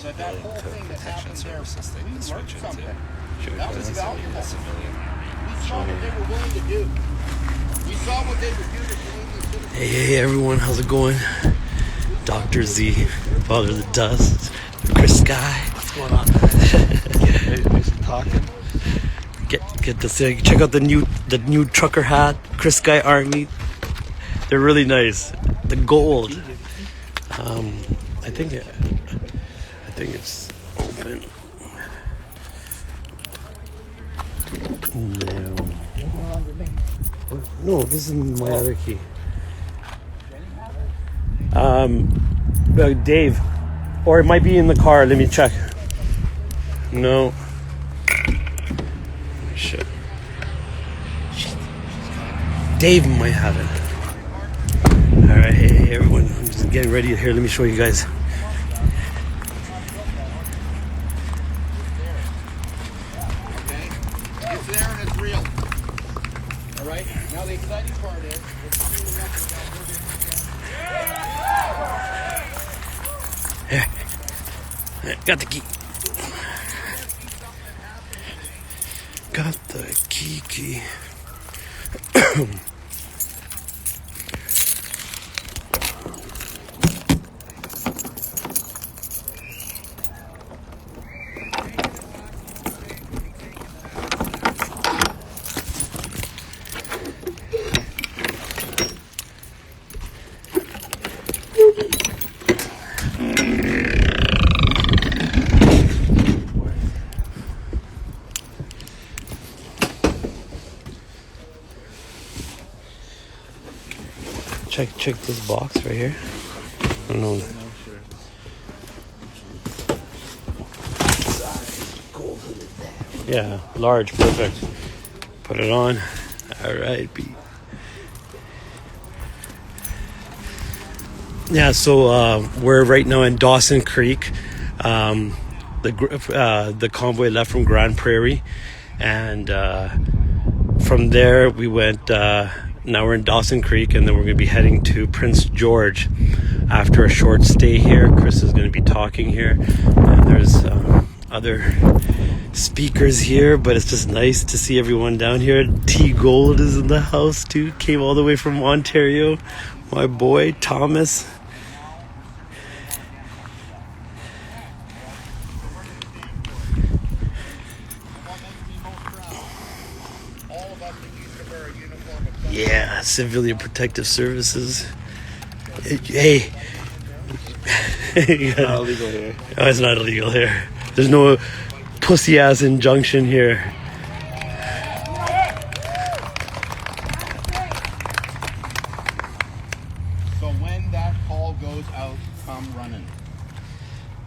civilian to protection services they can switch into. That was valuable. The civilian army. We saw what they were willing to do. We saw what they would do to Canadian citizens. Hey everyone, how's it going? DrZee, father of the dust, ChrisSky. What's going on? Do some talking. Get this thing. Check out the new trucker hat, ChrisSky Army. They're really nice. The gold. I think it's open. No, this is my other key. Dave, or it might be in the car. Let me check. No. Shit. Dave might have it. All right, hey everyone, I'm just getting ready here. Let me show you guys. Okay? It's there and it's real. All right? Now the exciting part is Here. Got the key. Got the key. Check this box right here. I don't know. Yeah, large, perfect. Put it on. All right, B. Yeah, so we're right now in Dawson Creek. The convoy left from Grand Prairie, and from there we went. Now we're in Dawson Creek, and then we're going to be heading to Prince George after a short stay here. Chris is going to be talking here, and there's other speakers here, but it's just nice to see everyone down here. T Gold is in the house too, came all the way from Ontario. My boy Thomas. Yeah, Civilian Protective Services. Hey. It's not illegal here. Oh, it's not illegal here. There's no pussy-ass injunction here. so when that call goes out, come running.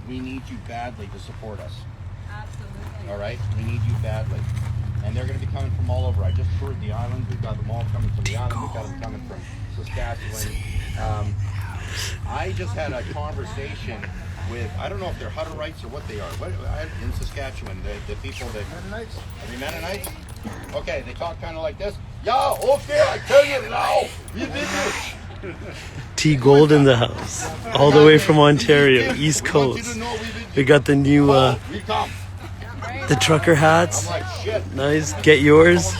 We need you badly to support us. Absolutely. All right? We need you badly. And they're going to be coming from all over. I just toured the island. We've got them all coming from the island. We've got them coming from Saskatchewan. I just had a conversation with, I don't know if they're Hutterites or what they are. In Saskatchewan, the people that... Mennonites? Are they Mennonites? Okay, they talk kind of like this. Yeah, okay, I tell you now. You did this. T Gold in the house. All the way from Ontario, East Coast. We got the new... We come. the trucker hats. I'm like, shit. Nice. Get yours.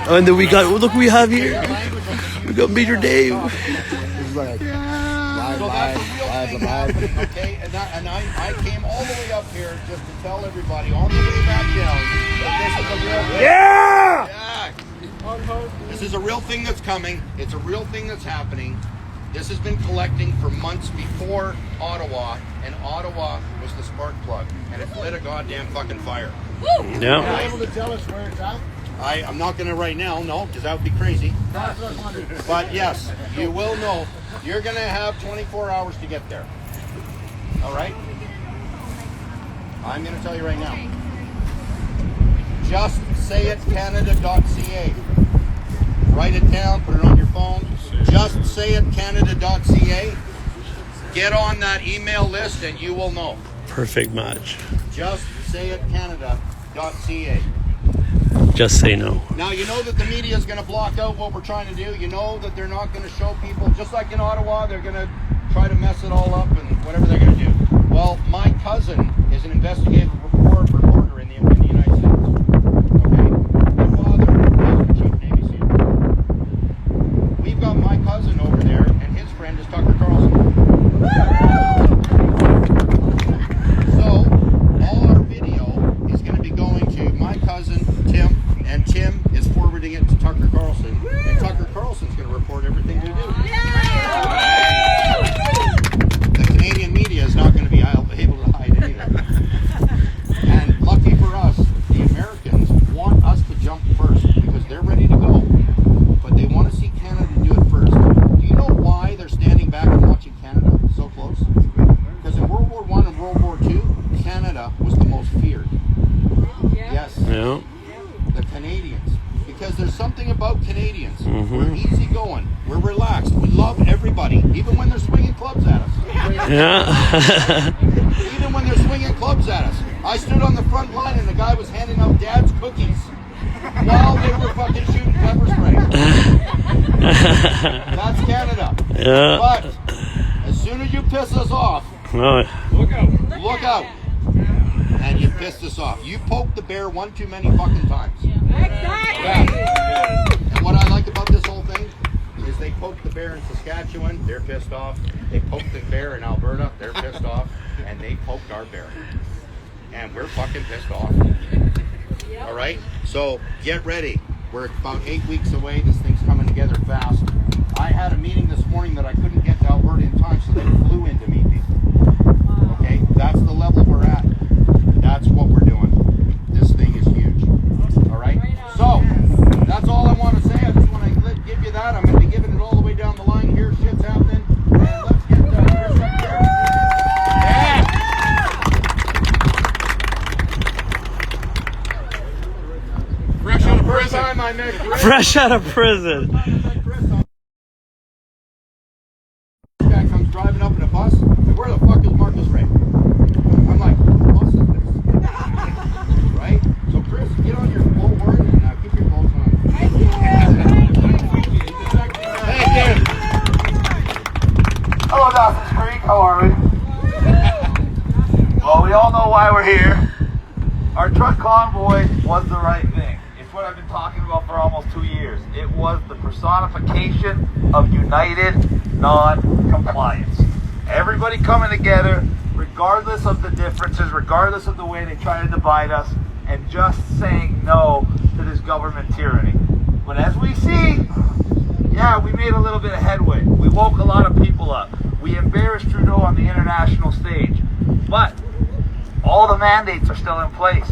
Oh, and then we got, look what we have here. We got Major Dave. It's like live. Okay, and I came all the way up here just to tell everybody on the way back down that this is a real thing. Yeah! This is a real thing that's coming. It's a real thing that's happening. This has been collecting for months before Ottawa, and Ottawa was the spark plug, and it lit a goddamn fucking fire. Yeah. Are you able to tell us where it's at? I'm not going to right now, no, because that would be crazy. But yes, you will know. You're going to have 24 hours to get there. All right? I'm going to tell you right now. JustSayItCanada.ca. Write it down, put it on your phone. JustSayItCanada.ca. Get on that email list and you will know. Perfect match. JustSayItCanada.ca. Just say no. Now, you know that the media is going to block out what we're trying to do. You know that they're not going to show people, just like in Ottawa, they're going to try to mess it all up and whatever they're going to do. Well, my Canada was the most feared. Yes. Yeah. The Canadians. Because there's something about Canadians. We're easygoing. We're relaxed. We love everybody, even when they're swinging clubs at us. Yeah. Even when they're swinging clubs at us. I stood on the front line and the guy was handing out dad's cookies while they were fucking shooting pepper spray. That's Canada. Yeah. But as soon as you piss us off, No. look out. And you pissed us off. You poked the bear one too many fucking times. Yeah. And what I like about this whole thing is they poked the bear in Saskatchewan, they're pissed off. They poked the bear in Alberta, they're pissed off. And they poked our bear. And we're fucking pissed off. All right? So get ready. We're about 8 weeks away. This thing's coming together fast. I had a meeting this morning that I couldn't get to Alberta in time, so they flew in to meet me. Okay? That's the level we're at. That's what we're doing. This thing is huge. All right? So, that's all I want to say. I just want to give you that. I'm going to be giving it all the way down the line here. Shit's happening. And let's get Chris up here. Yeah! Fresh out of prison. Fresh out of prison. Guy comes driving up in a bus. And where the fuck is Marcus Ray? I'm like, what bus is this? Right? So Chris, get on your bullhorn and keep your clothes on. Thank you. Hello, Dawson's Creek. How are we? Well, we all know why we're here. Our truck convoy was the right thing. It's what I've been talking about for almost 2 years. It was the personification of united non-compliance. Everybody coming together, regardless of the differences, regardless of the way they try to divide us, and just saying no to this government tyranny. But as we see, yeah, we made a little bit of headway. We woke a lot of people up. We embarrassed Trudeau on the international stage. But all the mandates are still in place.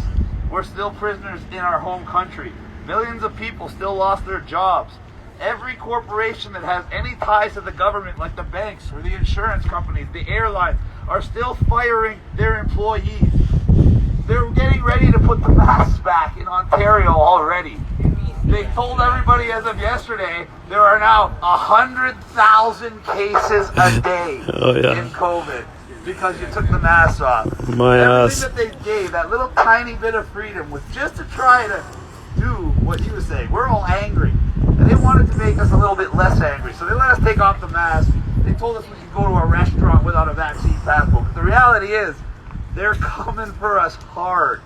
We're still prisoners in our home country. Millions of people still lost their jobs. Every corporation that has any ties to the government, like the banks or the insurance companies, the airlines, are still firing their employees. They're getting ready to put the masks back in Ontario already. They told everybody as of yesterday there are now 100,000 cases a day in COVID because you took the masks off. My ass. Everything that they gave, that little tiny bit of freedom, was just to try to do what he was saying. We're all angry. And they wanted to make us a little bit less angry. So they let us take off the mask. They told us we could go to a restaurant without a vaccine passport. But the reality is, they're coming for us hard.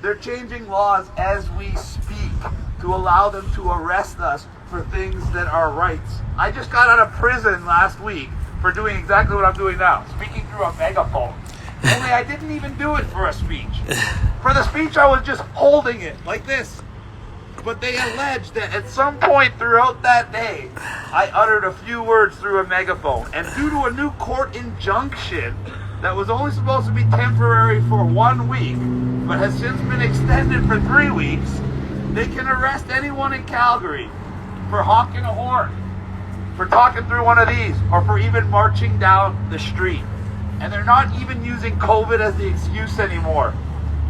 They're changing laws as we speak to allow them to arrest us for things that are rights. I just got out of prison last week for doing exactly what I'm doing now, speaking through a megaphone. Only I didn't even do it for a speech. For the speech, I was just holding it like this. But they alleged that at some point throughout that day, I uttered a few words through a megaphone. And due to a new court injunction that was only supposed to be temporary for 1 week, but has since been extended for 3 weeks, they can arrest anyone in Calgary for honking a horn, for talking through one of these, or for even marching down the street. And they're not even using COVID as the excuse anymore.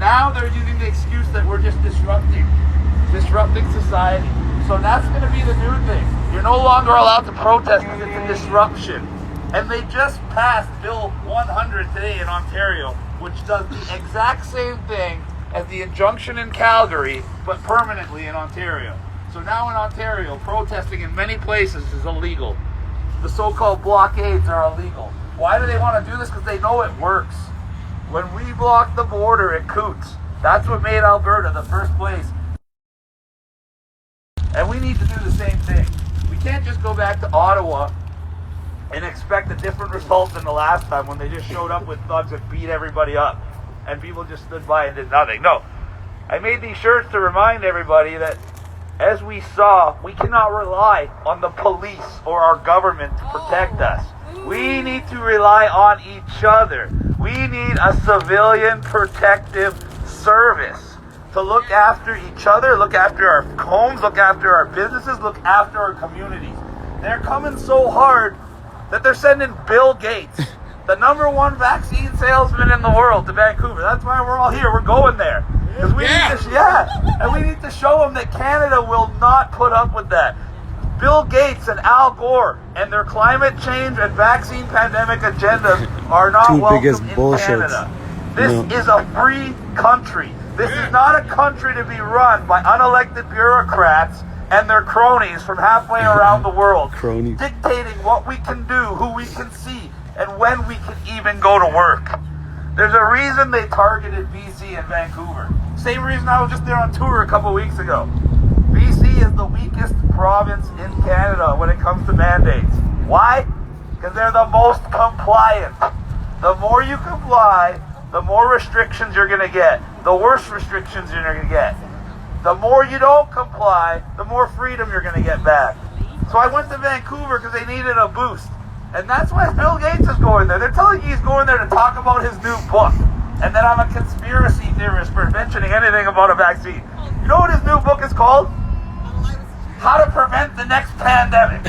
Now they're using the excuse that we're just disrupting society. So that's going to be the new thing. You're no longer allowed to protest because it's a disruption. And they just passed Bill 100 today in Ontario, which does the exact same thing as the injunction in Calgary, but permanently in Ontario. So now in Ontario, protesting in many places is illegal. The so-called blockades are illegal. Why do they want to do this? Because they know it works. When we blocked the border at Coots, that's what made Alberta the first place. And we need to do the same thing. We can't just go back to Ottawa and expect a different result than the last time when they just showed up with thugs and beat everybody up. And people just stood by and did nothing. No. I made these shirts to remind everybody that, as we saw, we cannot rely on the police or our government to protect us. We need to rely on each other. We need a civilian protective service to look after each other, look after our homes, look after our businesses, look after our communities. They're coming so hard that they're sending Bill Gates the #1 vaccine salesman in the world to Vancouver. That's why we're all here. We're going there. Because we need to, and we need to show them that Canada will not put up with that. Bill Gates and Al Gore and their climate change and vaccine pandemic agendas are not Two welcome biggest in bullshits. Canada. This is a free country. This is not a country to be run by unelected bureaucrats and their cronies from halfway around the world, Cronies. dictating what we can do, who we can see, and when we can even go to work. There's a reason they targeted BC and Vancouver. Same reason I was just there on tour a couple weeks ago. BC is the weakest province in Canada when it comes to mandates. Why? Because they're the most compliant. The more you comply, the more restrictions you're going to get. The worse restrictions you're going to get. The more you don't comply, the more freedom you're going to get back. So I went to Vancouver because they needed a boost. And that's why Bill Gates is going there. They're telling you he's going there to talk about his new book. And then I'm a conspiracy theorist for mentioning anything about a vaccine. You know what his new book is called? How to Prevent the Next Pandemic.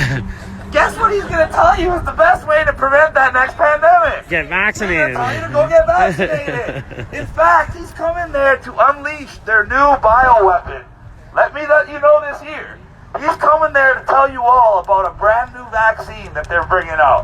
Guess what he's going to tell you is the best way to prevent that next pandemic? Get vaccinated. He's going to tell you to go get vaccinated. In fact, he's coming there to unleash their new bioweapon. Let me let you know this here. He's coming there to tell you all about a brand new vaccine that they're bringing out.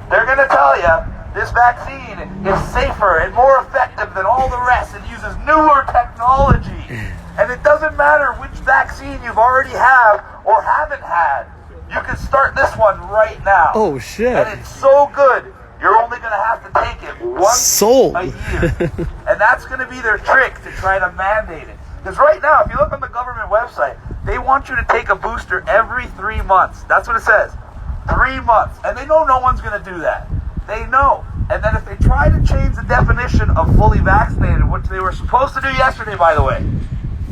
They're going to tell you this vaccine is safer and more effective than all the rest and uses newer technology. And it doesn't matter which vaccine you've already have or haven't had. You can start this one right now. Oh, shit. And it's so good, you're only going to have to take it once a year. And that's going to be their trick to try to mandate it. Because right now, if you look on the government website, they want you to take a booster every 3 months. That's what it says. 3 months. And they know no one's going to do that. They know. And then if they try to change the definition of fully vaccinated, which they were supposed to do yesterday, by the way.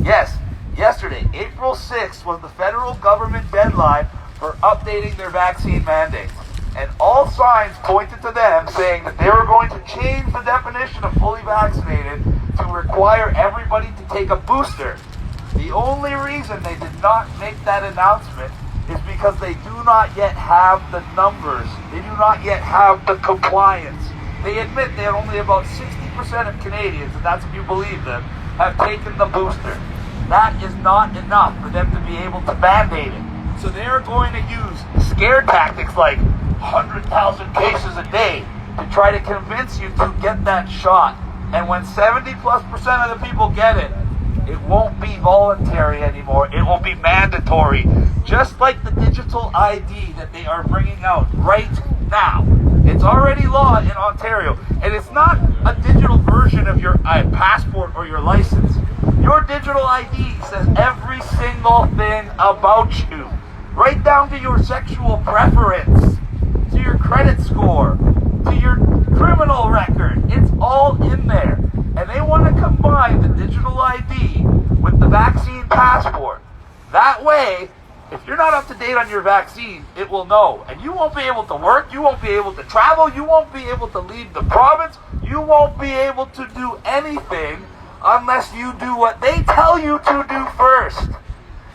Yes, yesterday, April 6th was the federal government deadline for updating their vaccine mandates. And all signs pointed to them saying that they were going to change the definition of fully vaccinated to require everybody to take a booster. The only reason they did not make that announcement is because they do not yet have the numbers. They do not yet have the compliance. They admit that only about 60% of Canadians, and that's if you believe them, have taken the booster. That is not enough for them to be able to mandate it. So they're going to use scare tactics like 100,000 cases a day to try to convince you to get that shot. And when 70+% of the people get it, it won't be voluntary anymore. It will be mandatory. Just like the digital ID that they are bringing out right now. It's already law in Ontario. And it's not a digital version of your passport or your license. Your digital ID says every single thing about you. Right down to your sexual preference, to your credit score, to your criminal record. It's all in there. And they want to combine the digital ID with the vaccine passport. That way, if you're not up to date on your vaccine, it will know. And you won't be able to work, you won't be able to travel, you won't be able to leave the province, you won't be able to do anything unless you do what they tell you to do first.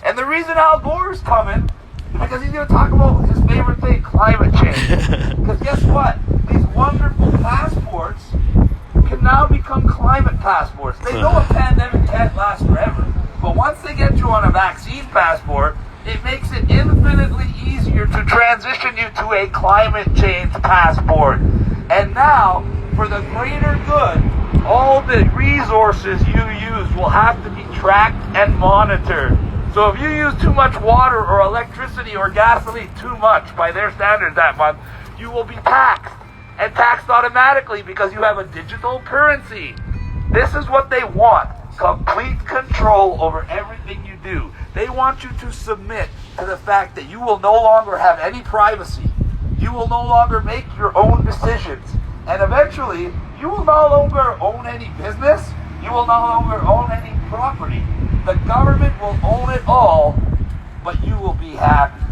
And the reason Al Gore is coming is because he's going to talk about his favorite thing, climate change. Because guess what? These wonderful passports can now become climate passports. They know a pandemic can't last forever. But once they get you on a vaccine passport, it makes it infinitely easier to transition you to a climate change passport. And now, for the greater good, all the resources you use will have to be tracked and monitored. So if you use too much water or electricity or gasoline too much by their standards that month, you will be taxed. And taxed automatically because you have a digital currency. This is what they want. Complete control over everything you do. They want you to submit to the fact that you will no longer have any privacy. You will no longer make your own decisions. And eventually, you will no longer own any business. You will no longer own any property. The government will own it all, but you will be happy.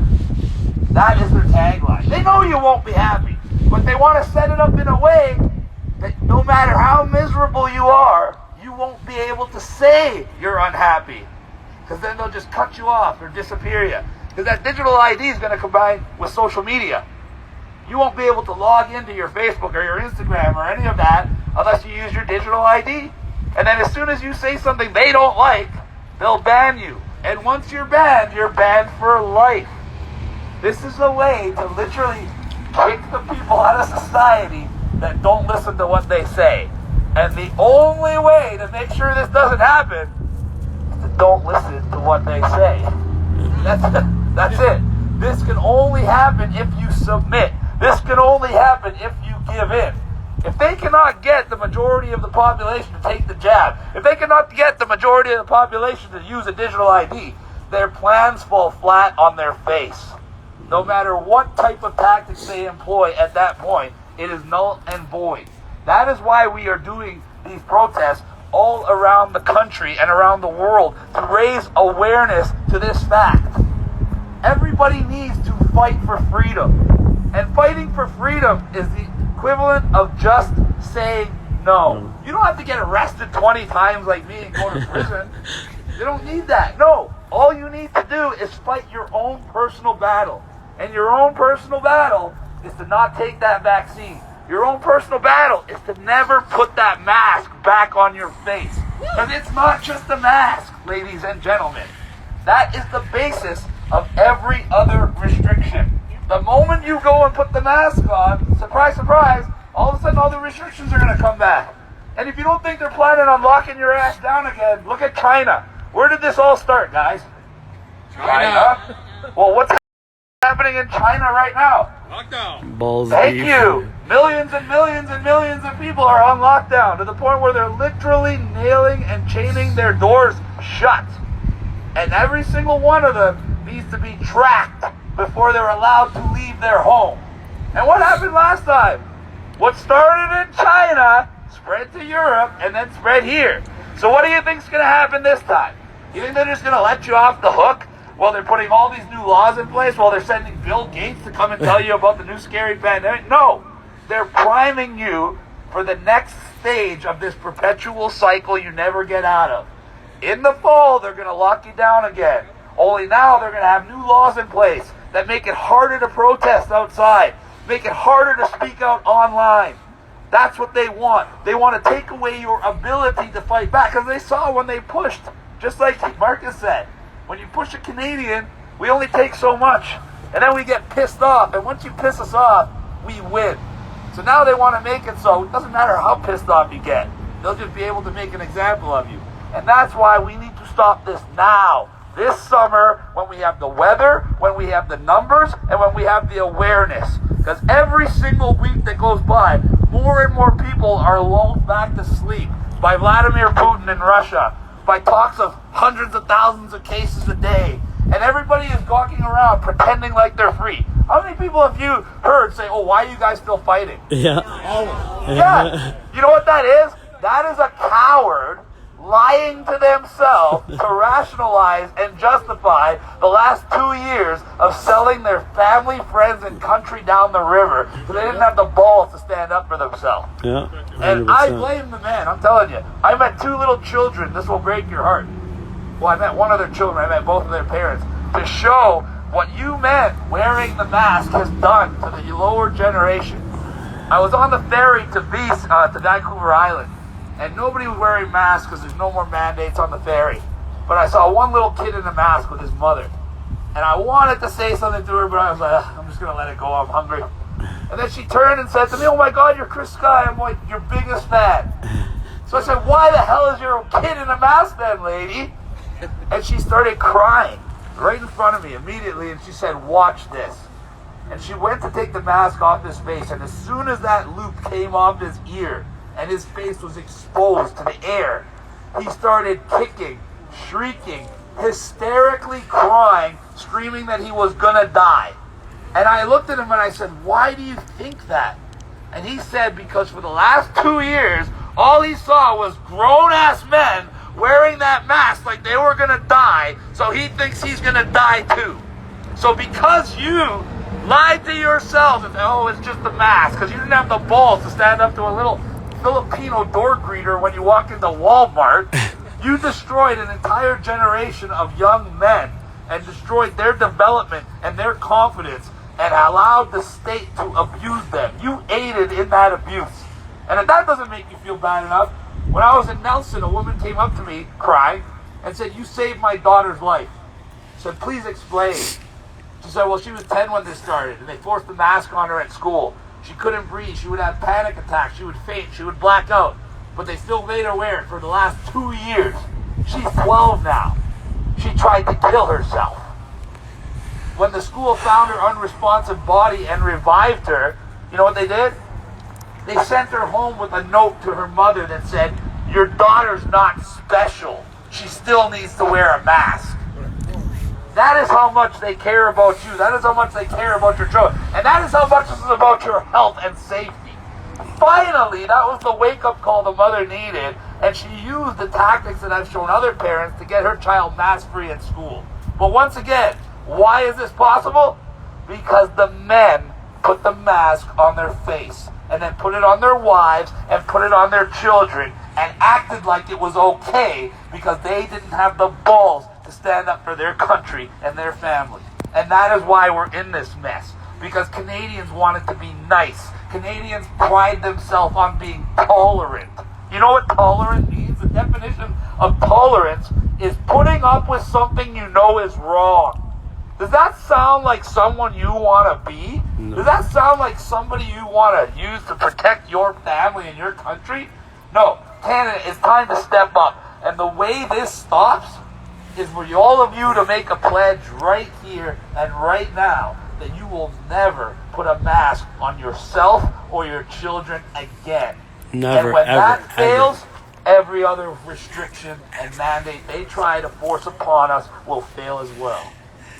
That is their tagline. They know you won't be happy, but they want to set it up in a way that no matter how miserable you are, you won't be able to say you're unhappy. Because then they'll just cut you off or disappear you. Because that digital ID is going to combine with social media. You won't be able to log into your Facebook or your Instagram or any of that unless you use your digital ID. And then as soon as you say something they don't like, they'll ban you. And once you're banned for life. This is a way to literally kick the people out of society that don't listen to what they say. And the only way to make sure this doesn't happen is to don't listen to what they say. That's it. This can only happen if you submit. This can only happen if you give in. If they cannot get the majority of the population to take the jab, if they cannot get the majority of the population to use a digital ID, their plans fall flat on their face. No matter what type of tactics they employ at that point, it is null and void. That is why we are doing these protests all around the country and around the world, to raise awareness to this fact. Everybody needs to fight for freedom. And fighting for freedom is the equivalent of just saying no. You don't have to get arrested 20 times like me and go to prison. You don't need that. No. All you need to do is fight your own personal battle. And your own personal battle is to not take that vaccine. Your own personal battle is to never put that mask back on your face. Because it's not just a mask, ladies and gentlemen. That is the basis of every other restriction. The moment you go and put the mask on, surprise, surprise, all of a sudden all the restrictions are going to come back. And if you don't think they're planning on locking your ass down again, look at China. Where did this all start, guys? China. Well, what's happening in China right now? Lockdown. Balls Thank deep. you. Millions and millions and millions of people are on lockdown to the point where they're literally nailing and chaining their doors shut. And every single one of them needs to be tracked before they're allowed to leave their home. And what happened last time? What started in China spread to Europe and then spread here. So what do you think's going to happen this time? You think they're just going to let you off the hook while they're putting all these new laws in place, while they're sending Bill Gates to come and tell you about the new scary pandemic? No. They're priming you for the next stage of this perpetual cycle you never get out of. In the fall, they're going to lock you down again. Only now they're going to have new laws in place that make it harder to protest outside, make it harder to speak out online. That's what they want. They want to take away your ability to fight back, because they saw when they pushed, just like Marcus said, when you push a Canadian, we only take so much, and then we get pissed off, and once you piss us off, we win. So now they want to make it so it doesn't matter how pissed off you get. They'll just be able to make an example of you. And that's why we need to stop this now. This summer, when we have the weather, when we have the numbers, and when we have the awareness. Because every single week that goes by, more and more people are lulled back to sleep by Vladimir Putin in Russia, by talks of hundreds of thousands of cases a day. And everybody is gawking around pretending like they're free. How many people have you heard say, oh, why are you guys still fighting? Yeah. Yeah. You know what that is? That is a coward lying to themselves to rationalize and justify the last 2 years of selling their family, friends, and country down the river because they didn't have the balls to stand up for themselves. Yeah. 100%. And I blame the man, I'm telling you. I met 2 little children, this will break your heart. Well, I met one of their children, I met both of their parents, to show what you men wearing the mask has done to the lower generation. I was on the ferry to Vancouver Island, and nobody was wearing masks because there's no more mandates on the ferry. But I saw one little kid in a mask with his mother. And I wanted to say something to her, but I was like, I'm just going to let it go, I'm hungry. And then she turned and said to me, oh my God, you're ChrisSky. I'm like, your biggest fan. So I said, why the hell is your kid in a mask then, lady? And she started crying right in front of me immediately, and she said, watch this. And she went to take the mask off his face, and as soon as that loop came off his ear and his face was exposed to the air, he started kicking, shrieking, hysterically crying, screaming that he was gonna die. And I looked at him and I said, why do you think that? And he said, because for the last 2 years, all he saw was grown-ass men wearing that mask like they were gonna die, so he thinks he's gonna die too. So because you lied to yourselves and said, oh, it's just a mask, because you didn't have the balls to stand up to a little Filipino door greeter when you walk into Walmart, you destroyed an entire generation of young men and destroyed their development and their confidence and allowed the state to abuse them. You aided in that abuse. And if that doesn't make you feel bad enough, when I was in Nelson, a woman came up to me crying and said, "You saved my daughter's life." I said, "Please explain." She said, "Well, she was 10 when this started, and they forced the mask on her at school. She couldn't breathe. She would have panic attacks. She would faint. She would black out. But they still made her wear it for the last 2 years. She's 12 now. She tried to kill herself. When the school found her unresponsive body and revived her, you know what they did? They sent her home with a note to her mother that said, 'Your daughter's not special. She still needs to wear a mask.'" That is how much they care about you. That is how much they care about your children. And that is how much this is about your health and safety. Finally, that was the wake-up call the mother needed, and she used the tactics that I've shown other parents to get her child mask-free at school. But once again, why is this possible? Because the men put the mask on their face, and then put it on their wives, and put it on their children, and acted like it was okay because they didn't have the balls to stand up for their country and their family. And that is why we're in this mess. Because Canadians wanted to be nice. Canadians pride themselves on being tolerant. You know what tolerant means? The definition of tolerance is putting up with something you know is wrong. Does that sound like someone you want to be? No. Does that sound like somebody you want to use to protect your family and your country? No. Canada, it's time to step up. And the way this stops is for all of you to make a pledge right here and right now that you will never put a mask on yourself or your children again. Never, and when ever, that fails, every other restriction and mandate they try to force upon us will fail as well.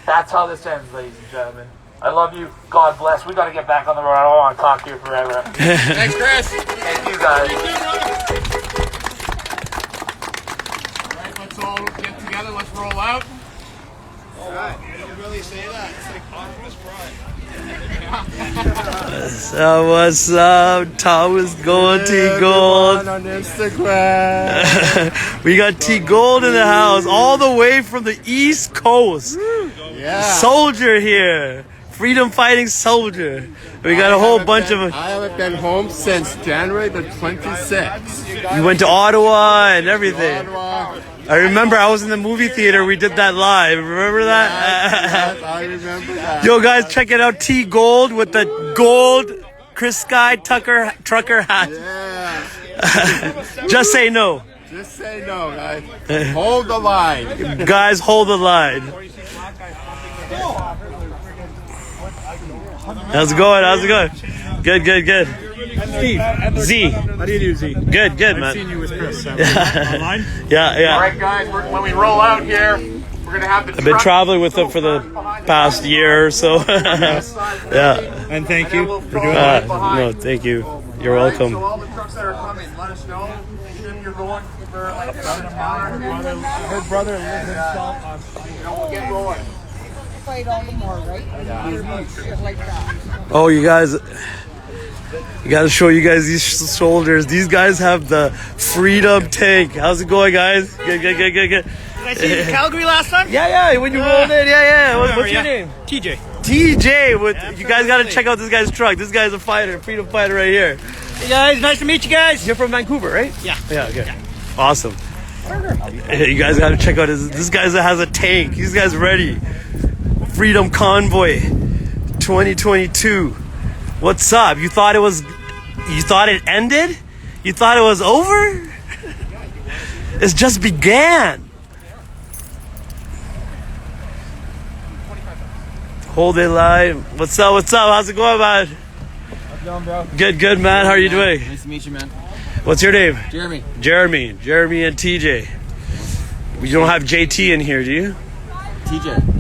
That's how this ends, ladies and gentlemen. I love you. God bless. We got to get back on the road. I don't want to talk to you forever. Thanks, Chris. Thank you, guys. Alright, let's all get together. Let's roll out. Alright, you really say that? It's like Optimus Prime. So what's up? Thomas Gold, T Gold. On Instagram. We got T Gold in the house, all the way from the East Coast. Yeah. Soldier here, freedom fighting soldier. We got a whole bunch of. I haven't been home since January the 26th. You went to Ottawa and everything. Ottawa. I remember I was in the movie theater. We did that live. Remember that? Yes, I remember that. Yo, guys, check it out. T Gold with the gold ChrisSky trucker hat. Yeah. Just say no. Just say no, guys. Hold the line. Guys, hold the line. How's it going? How's it going? Good, good, good. Steve. Z. How do you do, Z? Good, good, man. I've seen you with Chris. Online? Yeah, yeah. Alright, guys, when we roll out here, we're going to have the I've been traveling with them for the past year or so. Yeah. And thank you for doing No, thank you. You're welcome. So all the trucks that are coming, let us know. If you're going for like an hour, Her brother lives himself on we'll get going. Fight all the more, right? Shit like that. Oh, you guys, you gotta show you guys these shoulders. These guys have the freedom tank. How's it going, guys? Good, good, good, good, good. Did I see you in Calgary last time? Yeah, yeah, when you rolled in, yeah. What's your name? TJ. TJ. You guys gotta check out this guy's truck. This guy's a fighter, freedom fighter right here. Hey guys, nice to meet you guys. You're from Vancouver, right? Yeah. Yeah, okay. Awesome. You guys gotta check out this guy has a tank. This guy's ready. Freedom Convoy 2022. What's up? You thought it ended? You thought it was over? It's just began. Hold it live. What's up? What's up? How's it going, man? How's it going, bro? Good, good, man. How are you doing? Nice to meet you, man. What's your name? Jeremy. Jeremy and TJ. You don't have JT in here, do you? TJ.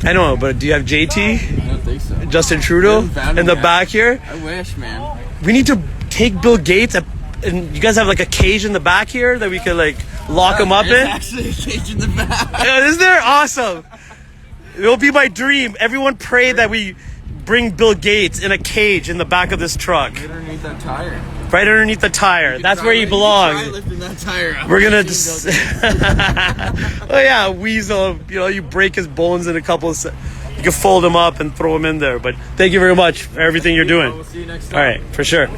I know, but do you have JT? I don't think so. Justin Trudeau in the back here? I wish, man. We need to take Bill Gates and you guys have like a cage in the back here that we could like lock him up in? There's actually a cage in the back. Isn't there? Awesome. It'll be my dream. Everyone pray that we bring Bill Gates in a cage in the back of this truck. Right underneath that tire. Right underneath the tire. That's where he belongs. Try lifting that tire up. We're gonna just oh yeah, weasel. You know, you break his bones in a couple of you can fold them up and throw them in there. But thank you very much for everything you're doing. We'll see you next time. All right, for sure.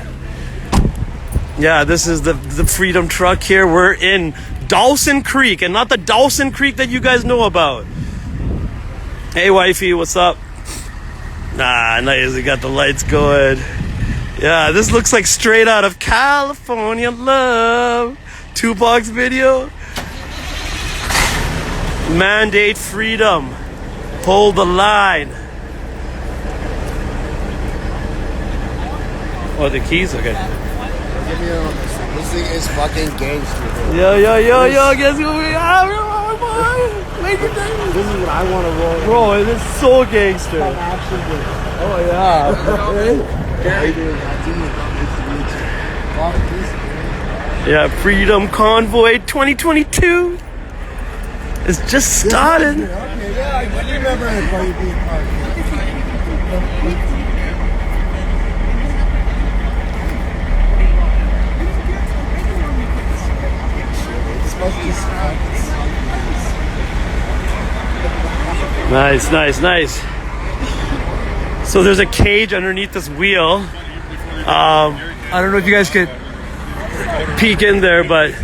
Yeah, this is the Freedom Truck here. We're in Dawson Creek, and not the Dawson Creek that you guys know about. Hey, wifey, what's up? Nah, nice. We got the lights going. Yeah, this looks like straight out of California Love. Tupac's video. Mandate freedom. Hold the line. Oh, the keys? Okay. Give me a on this thing. This thing is fucking gangster. Yo, guess who we are? Make it dance. This is what I want to roll. Bro, this is so gangster. Oh yeah. Yeah, Freedom Convoy 2022. It's just started. Okay, yeah, I remember everybody being Nice. So there's a cage underneath this wheel. I don't know if you guys could peek in there, but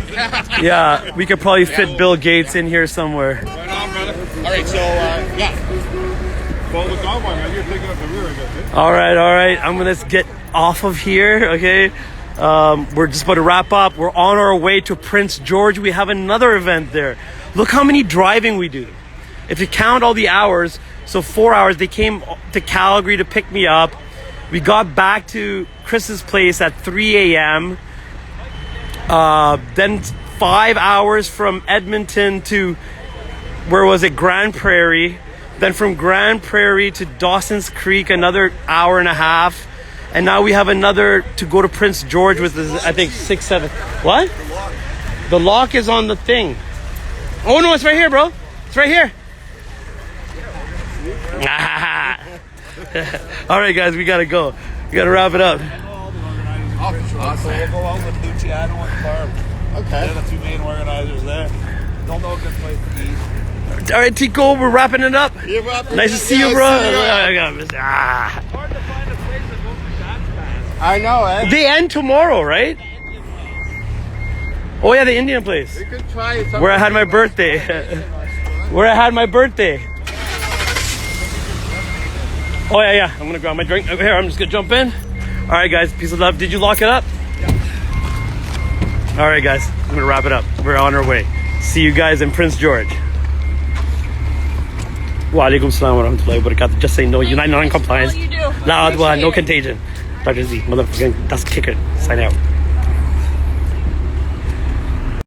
yeah, we could probably fit Bill Gates in here somewhere. Right on, brother. All right, so, yeah. Follow the convoy, man. You're picking up the rear, I guess, eh? All right. I'm gonna get off of here, okay? We're just about to wrap up. We're on our way to Prince George. We have another event there. Look how many driving we do. If you count all the hours, so 4 hours, they came to Calgary to pick me up. We got back to Chris's place at 3 a.m. Then 5 hours from Edmonton to, where was it, Grand Prairie. Then from Grand Prairie to Dawson's Creek, another hour and a half. And now we have another to go to Prince George with, I think, 6, 7. What? The lock is on the thing. Oh, no, it's right here, bro. It's right here. All right, guys, we got to go. We got to wrap it up. Awesome. We'll go out with Luciano and Barb. Okay. They're the two main organizers there. Don't know a good place to eat. All right, Tico, we're wrapping it up. Nice to see you, bro. I know, eh? They end tomorrow, right? Oh, yeah, the Indian place. We could try something. Where I had my birthday. Oh, yeah. I'm going to grab my drink. Over here, I'm just going to jump in. All right, guys. Peace of love. Did you lock it up? All right, guys. I'm going to wrap it up. We're on our way. See you guys in Prince George. Wa alaikum salam wa rahmatullahi wa barakatuh. Just say no. United non-compliance. All you do. No contagion. DrZee. Motherfucking dust kicker. Sign out.